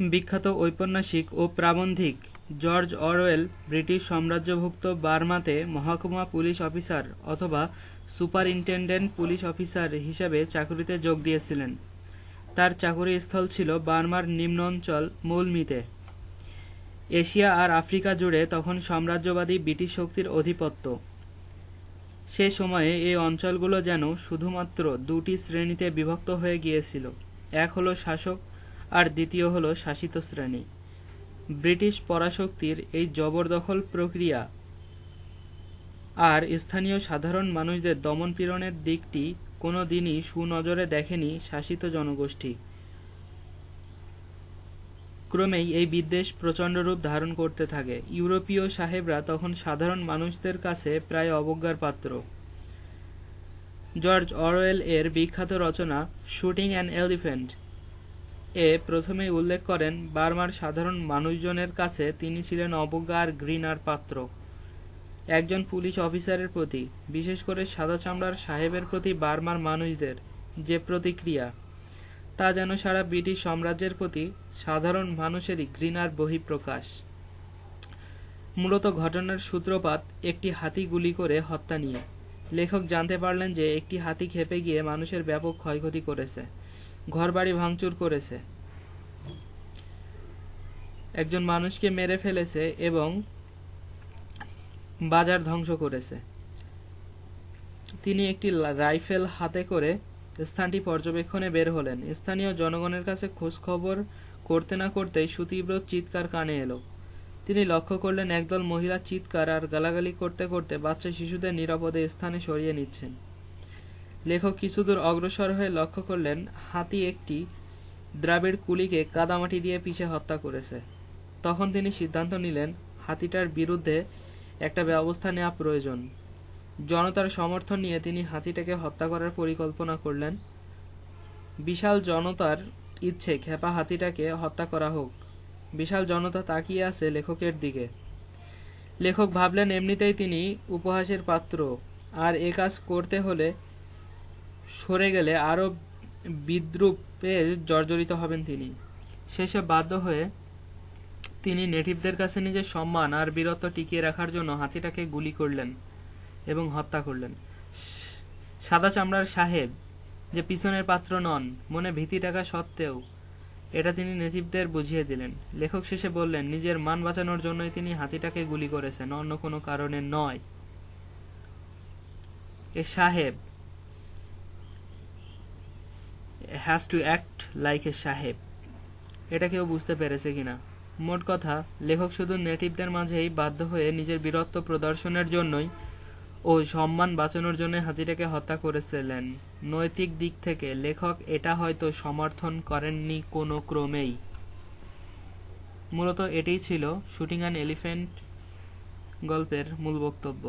বিখ্যাত ঔপন্যাসিক ও প্রাবন্ধিক George Orwell British সাম্রাজ্যভুক্ত বার্মাতে মহকুমা পুলিশ অফিসার অথবা সুপারিনটেনডেন্ট পুলিশ অফিসার হিসাবে চাকুরিতে যোগ দিয়েছিলেন। তার চাকুরি স্থল ছিল বার্মার নিম্ন অঞ্চল মূলমিতে। এশিয়া আর আফ্রিকা জুড়ে তখন সাম্রাজ্যবাদী ব্রিটিশ শক্তির আধিপত্য। সে সময়ে এই অঞ্চলগুলো যেন শুধুমাত্র দুটি শ্রেণীতে বিভক্ত হয়ে গিয়েছিল, এক হলো শাসক আর দ্বিতীয় হলো শাসিত শ্রেণী। ব্রিটিশ পরাশক্তির এই জবরদখল প্রক্রিয়া আর স্থানীয় সাধারণ মানুষদের দমন-পীড়নের দিকটি কোনো দিনই সুনজরে দেখেনি শাসিত জনগোষ্ঠী। ক্রমেই এই বিদ্বেষ প্রচণ্ড রূপ ধারণ করতে থাকে। ইউরোপীয় সাহেবরা তখন সাধারণ মানুষদের কাছে প্রায় অবজ্ঞার পাত্র। জর্জ অরওয়েল এর বিখ্যাত রচনা শুটিং অ্যান এলিফ্যান্ট এ প্রথমেই উল্লেখ করেন বার্মার সাধারণ মানুষজনের কাছে তিনি ছিলেন অবজ্ঞা আর ঘৃণার পাত্র। একজন পুলিশ অফিসারের প্রতি, বিশেষ করে সাদা চামড়ার সাহেবের প্রতি বার্মার মানুষদের যে প্রতিক্রিয়া, তা যেন সারা ব্রিটিশ সাম্রাজ্যের প্রতি সাধারণ মানুষেরই ঘৃণার বহিঃপ্রকাশ। মূলত ঘটনার সূত্রপাত একটি হাতি গুলি করে হত্যা নিয়ে। লেখক জানতে পারলেন যে একটি হাতি খেপে গিয়ে মানুষের ব্যাপক ক্ষয়ক্ষতি করেছে, ঘরবাড়ি ভাঙচুর করেছে, একজন মানুষকে মেরে ফেলেছে এবং বাজার ধ্বংস করেছে। তিনি একটি রাইফেল হাতে করে স্থানটি পর্যবেক্ষণে বের হলেন। স্থানীয় জনগণের কাছে খোঁজ খবর করতে না করতেই সুতীব্র চিৎকার কানে এলো। তিনি লক্ষ্য করলেন একদল মহিলা চিৎকার আর গালাগালি করতে করতে বাচ্চা শিশুদের নিরাপদে স্থানে সরিয়ে নিচ্ছেন। লেখক কিছুদূর অগ্রসর হয়ে লক্ষ্য করলেন হাতি একটি দ্রাবিড় কুলিকে কাদামাটি দিয়ে পিষে হত্যা করেছে। তখন তিনি সিদ্ধান্ত নিলেন হাতিটার বিরুদ্ধে একটা ব্যবস্থা নেওয়া প্রয়োজন। জনতার সমর্থন নিয়ে তিনি হাতিটাকে হত্যা করার পরিকল্পনা করলেন। বিশাল জনতার ইচ্ছে খেপা হাতিটাকে হত্যা করা হোক। বিশাল জনতা তাকিয়ে আছে লেখকের দিকে। লেখক ভাবলেন এমনিতেই তিনি উপহাসের পাত্র, আর এ কাজ করতে হলে সরে গেলে আরো বিদ্রূপে জর্জরিত হবেন তিনি। শেষে বাধ্য হয়ে তিনি নেটিভদের কাছে নিজের সম্মান আর বীরত্ব টিকিয়ে রাখার জন্য হাতিটাকে গুলি করলেন এবং হত্যা করলেন। সাদা চামড়ার সাহেব যে পিছনের পাত্র নন, মনে ভীতি থাকা সত্ত্বেও এটা তিনি নেটিভদের বুঝিয়ে দিলেন। লেখক শেষে বললেন নিজের মান বাঁচানোর জন্যই তিনি হাতিটাকে গুলি করেছেন, অন্য কোনো কারণে নয়। এ সাহেব has to act like a সাহেব। এটা কেউ বুঝতে পেরেছে কিনা? মোট কথা, লেখক শুধু নেটিভদের মাঝেই বাধ্য হয়ে নিজের বীরত্ব প্রদর্শনের জন্যই ও সম্মান বাঁচানোর জন্য হাতিটাকে হত্যা করেছিলেন। নৈতিক দিক থেকে লেখক এটা হয়তো সমর্থন করেননি কোনো ক্রমেই। মূলত এটাই ছিল শুটিং অ্যান এলিফ্যান্ট গল্পের মূল বক্তব্য।